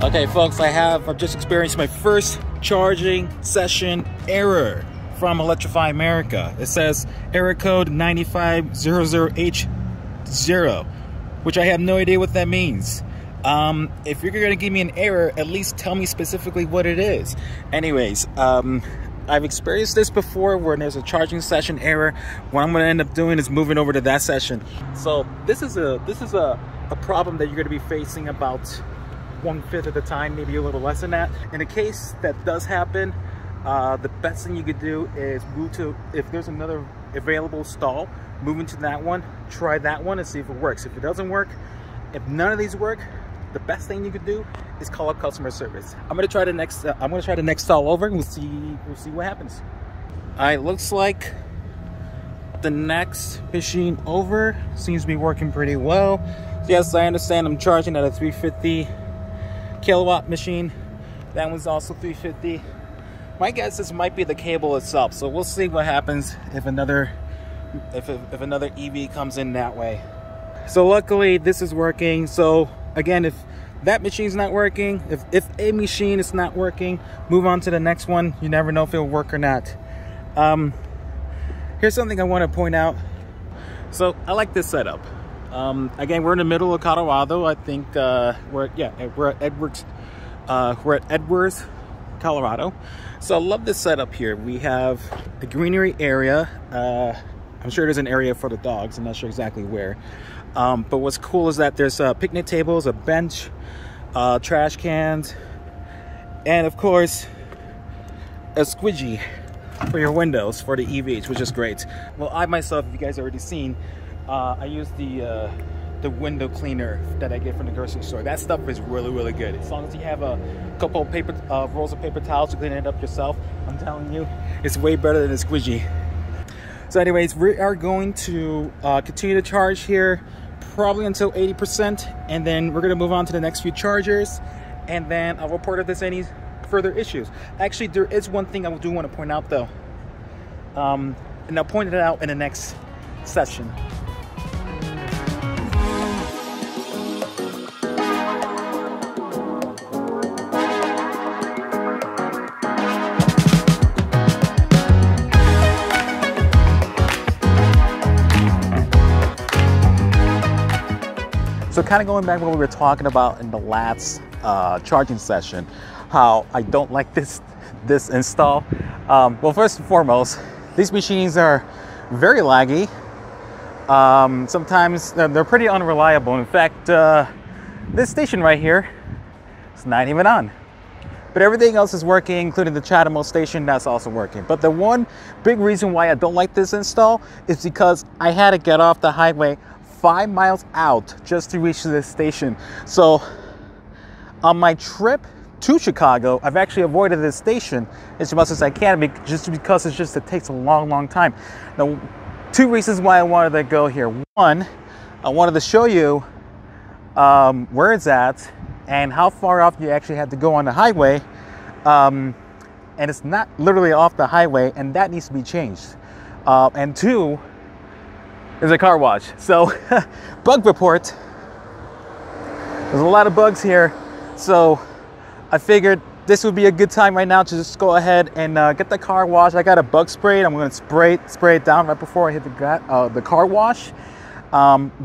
A: Okay folks, I've just experienced my first charging session error from Electrify America. It says error code 9500H0, which I have no idea what that means. If you're gonna give me an error, at least tell me specifically what it is. Anyways, I've experienced this before where there's a charging session error. What I'm gonna end up doing is moving over to that session. So this is a problem that you're gonna be facing about 1/5 of the time, maybe a little less than that. In a case that does happen, the best thing you could do is move to, if there's another available stall, move into that one, try that one and see if it works. If it doesn't work, if none of these work, the best thing you could do is call up customer service. I'm gonna try the next stall over, and we'll see what happens. All right, looks like the next machine over seems to be working pretty well. Yes, I understand I'm charging at a 350 kilowatt machine. That one's also 350. My guess is might be the cable itself, so we'll see what happens if another EV comes in that way. So luckily this is working. So again, if that machine's not working, if a machine is not working, move on to the next one. You never know if it'll work or not. Here's something I want to point out. So I like this setup. Again, we're in the middle of Colorado. I think we're at Edwards, Colorado. So I love this setup here. We have a greenery area. I'm sure there's an area for the dogs. I'm not sure exactly where. But what's cool is that there's picnic tables, a bench, trash cans, and of course a squidgy for your windows for the EVs, which is great. Well, I myself, if you guys already seen, I use the window cleaner that I get from the grocery store. That stuff is really good. As long as you have a couple of paper rolls of paper towels to clean it up yourself, I'm telling you, it's way better than a squidgy. So anyways, we are going to continue to charge here probably until 80%, and then we're going to move on to the next few chargers, and then I'll report if there's any further issues. Actually, there is one thing I do want to point out though, and I'll point it out in the next session. So kind of going back to what we were talking about in the last charging session, how I don't like this install. Well, first and foremost, these machines are very laggy. Sometimes they're pretty unreliable. In fact, this station right here is not even on. But everything else is working, including the CHAdeMO station, that's also working. But the one big reason why I don't like this install is because I had to get off the highway 5 miles out just to reach this station. So on my trip to Chicago, I've actually avoided this station as much as I can, just because it takes a long time. Now, two reasons why I wanted to go here. One, I wanted to show you where it's at and how far off you actually have to go on the highway. And it's not literally off the highway, and that needs to be changed. And two, there's a car wash. So bug report. There's a lot of bugs here. So I figured this would be a good time right now to just go ahead and get the car wash. I got a bug spray. I'm going to spray it down right before I hit the car wash.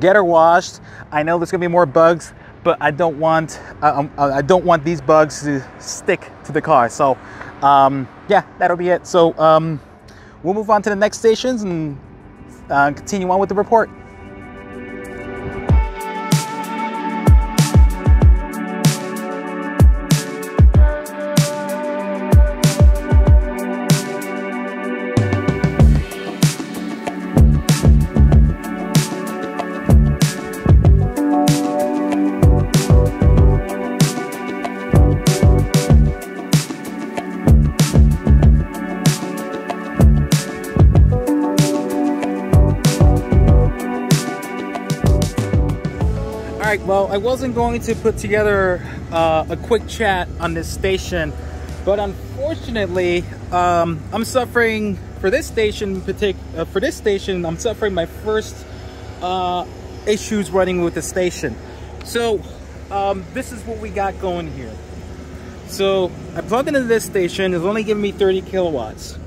A: Get her washed. I know there's going to be more bugs, but I don't want these bugs to stick to the car. So yeah, that'll be it. So we'll move on to the next stations and continue on with the report. Well, I wasn't going to put together a quick chat on this station, but unfortunately, I'm suffering for this station. I'm suffering my first issues running with the station. So this is what we got going here. So I plugged into this station. It's only giving me 30 kilowatts.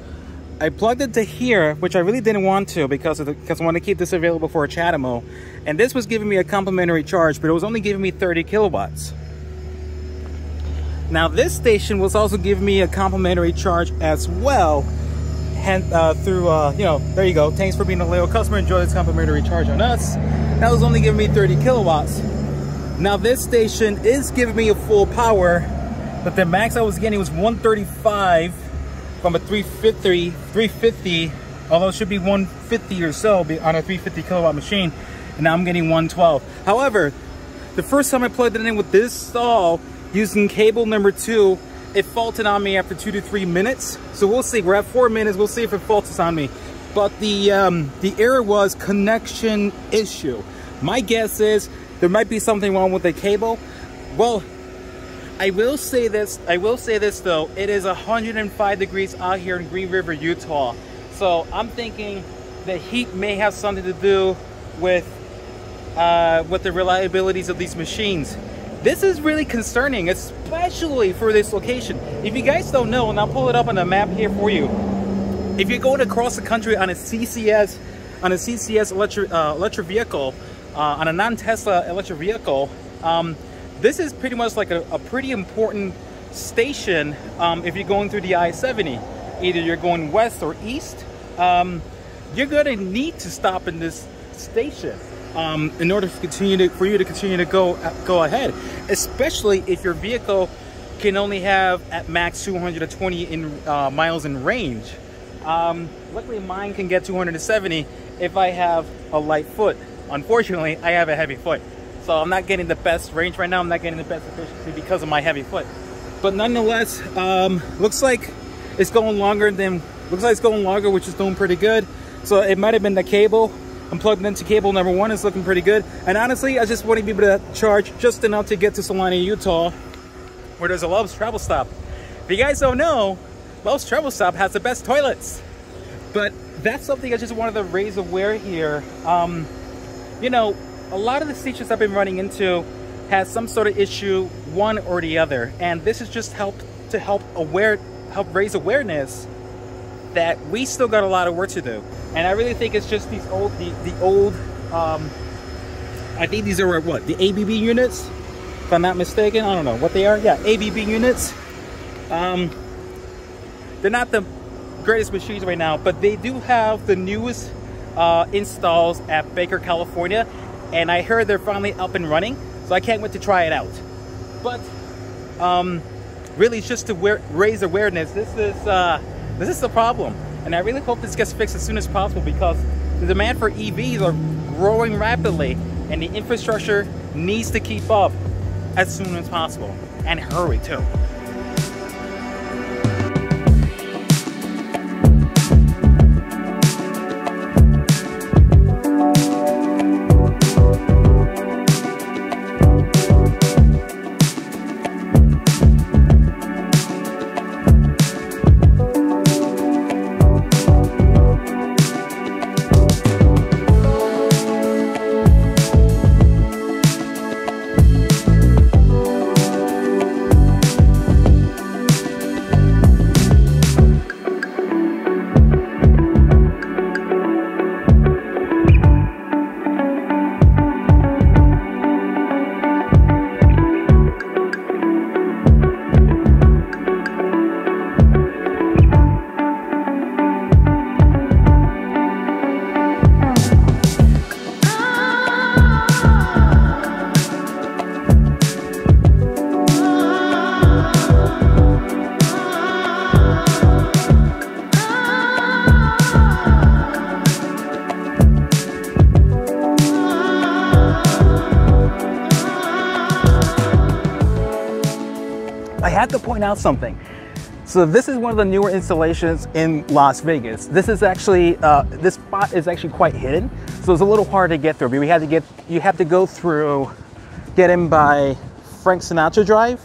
A: I plugged it to here, which I really didn't want to because I want to keep this available for a CHAdeMO. And this was giving me a complimentary charge, but it was only giving me 30 kilowatts. Now this station was also giving me a complimentary charge as well. Through, you know, there you go. Thanks for being a loyal customer. Enjoy this complimentary charge on us. That was only giving me 30 kilowatts. Now this station is giving me a full power, but the max I was getting was 135. From a 350, although it should be 150 or so on a 350 kilowatt machine, and now I'm getting 112. However, the first time I plugged it in with this stall using cable number 2, it faulted on me after 2 to 3 minutes. So we'll see. We're at 4 minutes. We'll see if it faults on me. But the error was connection issue. My guess is there might be something wrong with the cable. Well, I will say this though, it is 105 degrees out here in Green River, Utah. So I'm thinking the heat may have something to do with the reliabilities of these machines. This is really concerning, especially for this location. If you guys don't know, and I'll pull it up on the map here for you. If you're going across the country on a CCS on a CCS electric vehicle, on a non-Tesla electric vehicle, this is pretty much like a pretty important station if you're going through the I-70. Either you're going west or east, you're going to need to stop in this station in order for you to continue to go ahead, especially if your vehicle can only have at max 220 miles in range. Luckily mine can get 270 if I have a light foot. Unfortunately, I have a heavy foot, so I'm not getting the best range right now. I'm not getting the best efficiency because of my heavy foot. But nonetheless, looks like it's going longer, which is doing pretty good. So it might have been the cable. I'm plugged into cable number 1. It's looking pretty good. And honestly, I just want to be able to charge just enough to get to Salina, Utah, where there's a Love's Travel Stop. If you guys don't know, Love's Travel Stop has the best toilets. But that's something I just wanted to raise aware here. You know, a lot of the stations I've been running into has some sort of issue, one or the other. And this is just help raise awareness that we still got a lot of work to do. And I really think it's just these old, I think these are what, the ABB units, if I'm not mistaken. I don't know what they are. Yeah, ABB units. They're not the greatest machines right now, but they do have the newest installs at Baker, California, and I heard they're finally up and running, so I can't wait to try it out. But really, it's just to raise awareness. This is the problem, and I really hope this gets fixed as soon as possible, because the demand for EVs are growing rapidly, and the infrastructure needs to keep up as soon as possible, and hurry too. I have to point out something. So this is one of the newer installations in Las Vegas. This is actually, this spot is actually quite hidden, so it's a little hard to get through. But you have to go through, get in by Frank Sinatra Drive.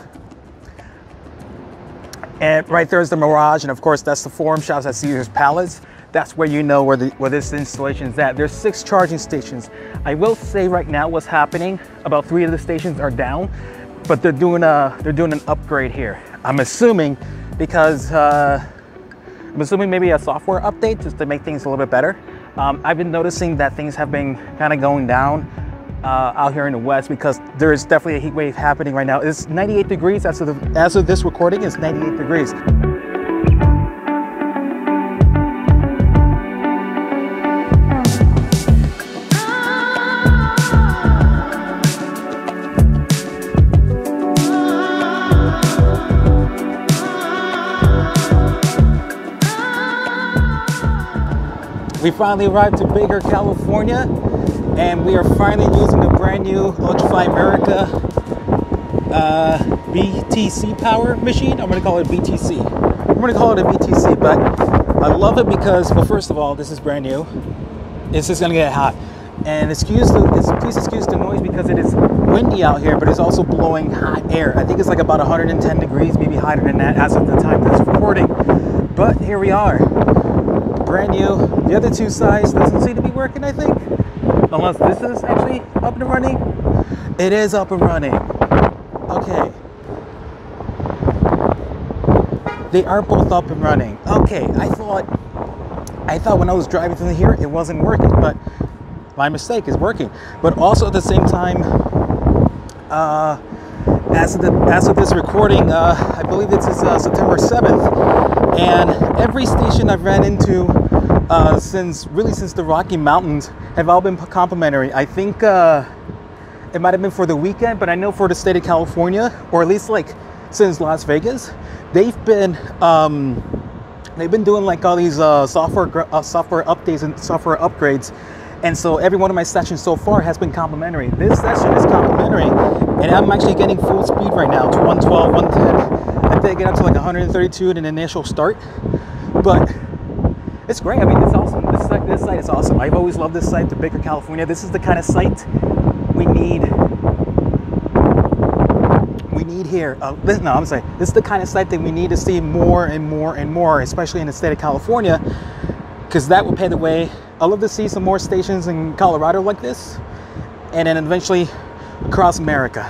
A: And right there is the Mirage, and of course that's the Forum Shops at Caesar's Palace. That's where you know where this installation is at. There's 6 charging stations. I will say right now what's happening, about 3 of the stations are down, but they're doing an upgrade here. I'm assuming because maybe a software update just to make things a little bit better. I've been noticing that things have been kind of going down out here in the West, because there is definitely a heat wave happening right now. It's 98 degrees as of this recording. It's 98 degrees. We finally arrived to Baker, California, and we are finally using the brand new Electrify America BTC power machine. I'm going to call it BTC. I'm going to call it a BTC, but I love it because, well, first of all, this is brand new. It's just going to get hot. And please excuse the noise because it is windy out here, but it's also blowing hot air. I think it's like about 110 degrees, maybe higher than that as of the time that's recording. But here we are. Brand new. The other 2 sides doesn't seem to be working, I think, unless this is actually up and running. It is up and running. Okay, they are both up and running. Okay, I I thought when I was driving through here, it wasn't working, but my mistake is working. But also at the same time, as of this recording, I believe this is September 7th, and every station I've ran into since the Rocky Mountains have all been complimentary. I think it might have been for the weekend, but I know for the state of California, or at least like since Las Vegas, they've been doing like all these software updates and software upgrades. And so every one of my sessions so far has been complimentary. This session is complimentary, and I'm actually getting full speed right now to 112, 110. I think I get up to like 132 in an initial start, but it's great. I mean, it's awesome. This site is awesome. I've always loved this site, the Baker, California. This is the kind of site we need here. This is the kind of site that we need to see more and more and more, especially in the state of California, because that will pave the way. I'd love to see some more stations in Colorado like this, and then eventually across America.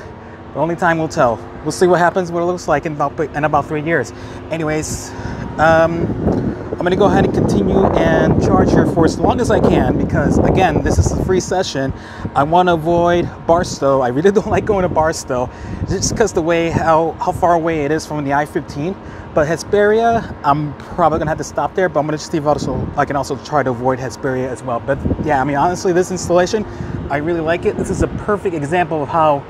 A: The only time will tell. We'll see what happens, what it looks like in about 3 years. Anyways, I'm gonna go ahead and continue and charge here for as long as I can, because again, this is a free session. I want to avoid Barstow. I really don't like going to Barstow, just because the way how far away it is from the I-15. But Hesperia, I'm probably gonna have to stop there, but I'm gonna see if I can also try to avoid Hesperia as well. But yeah, I mean, honestly, this installation, I really like it. This is a perfect example of how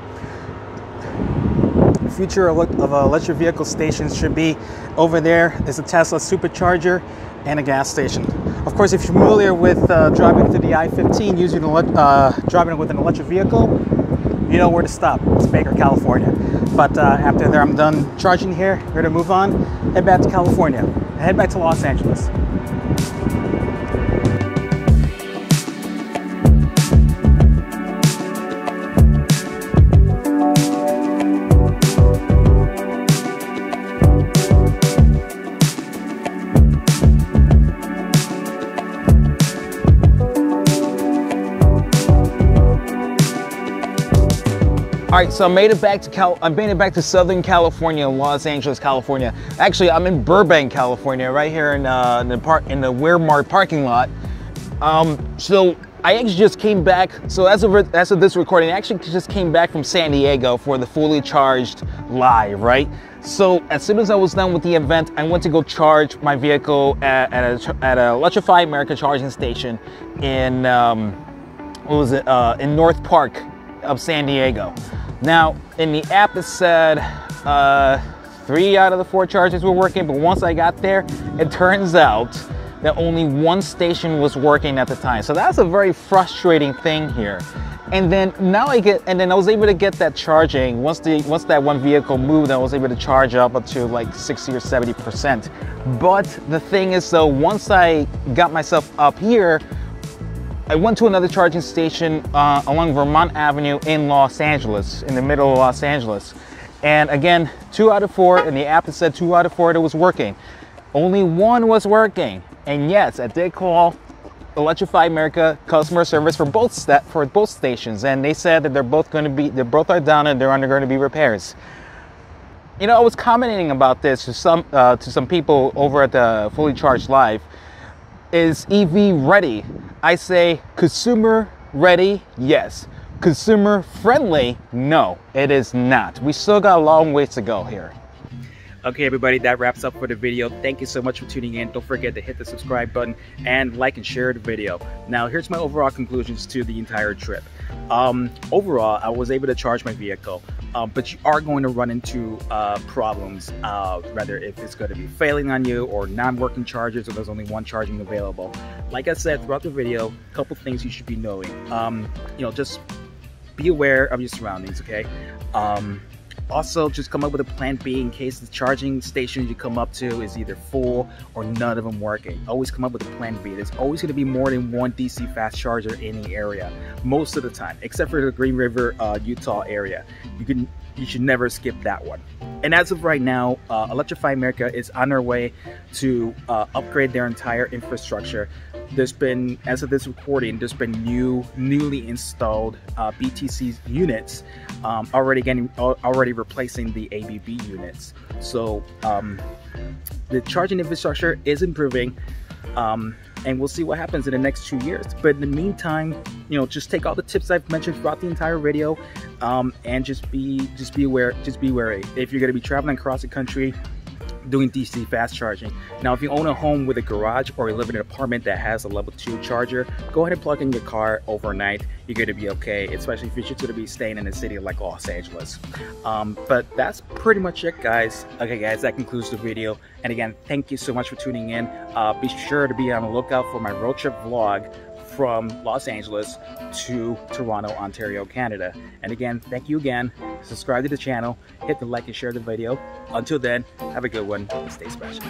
A: the future of electric vehicle stations should be. Over there is a Tesla supercharger and a gas station. Of course, if you're familiar with driving through the I-15 driving with an electric vehicle, you know where to stop. It's Baker, California. But after there, I'm done charging here. We're gonna move on, head back to California, head back to Los Angeles. All right, so I made it back to Southern California, Los Angeles, California. Actually, I'm in Burbank, California, right here in the Walmart parking lot. So I actually just came back. So as of this recording, I actually just came back from San Diego for the Fully Charged Live, right? So as soon as I was done with the event, I went to go charge my vehicle at an Electrify America charging station in in North Park of San Diego. Now, in the app it said 3 out of the 4 chargers were working, but once I got there, it turns out that only 1 station was working at the time. So that's a very frustrating thing here. And then I was able to get that charging. Once that one vehicle moved, I was able to charge up to like 60 or 70%. But the thing is, though, once I got myself up here, I went to another charging station along Vermont Avenue in Los Angeles, in the middle of Los Angeles. And again, 2 out of 4, and the app said 2 out of 4 that was working. Only 1 was working. And yes, I did call Electrify America customer service for both stations, and they said that they're both are down and they're undergoing to be repairs. You know, I was commenting about this to some people over at the Fully Charged Live. Is EV ready? I say consumer ready, yes. Consumer friendly, no, it is not. We still got a long ways to go here. Okay, everybody, that wraps up for the video. Thank you so much for tuning in. Don't forget to hit the subscribe button and like and share the video. Now, here's my overall conclusions to the entire trip. Overall, I was able to charge my vehicle, but you are going to run into problems, whether if it's going to be failing on you or non-working chargers, or there's only 1 charging available. Like I said throughout the video, a couple things you should be knowing. You know, just be aware of your surroundings, okay? Also, just come up with a plan B in case the charging station you come up to is either full or none of them working. Always come up with a plan B. There's always going to be more than 1 DC fast charger in the area, most of the time, except for the Green River, Utah area. You should never skip that one. And as of right now, Electrify America is on their way to upgrade their entire infrastructure. There's been, as of this recording, there's been newly installed BTC units already replacing the ABB units. So the charging infrastructure is improving. and we'll see what happens in the next 2 years. But in the meantime, you know, just take all the tips I've mentioned throughout the entire video, and just be aware, just be wary. If you're going to be traveling across the country doing DC fast charging. Now, if you own a home with a garage or you live in an apartment that has a level 2 charger, go ahead and plug in your car overnight. You're going to be okay, especially if you're just going to be staying in a city like Los Angeles. But that's pretty much it, guys. Okay, guys, that concludes the video. And again, thank you so much for tuning in. Be sure to be on the lookout for my road trip vlog from Los Angeles to Toronto, Ontario, Canada. And again, thank you again. Subscribe to the channel, hit the like and share the video. Until then, have a good one. Stay special.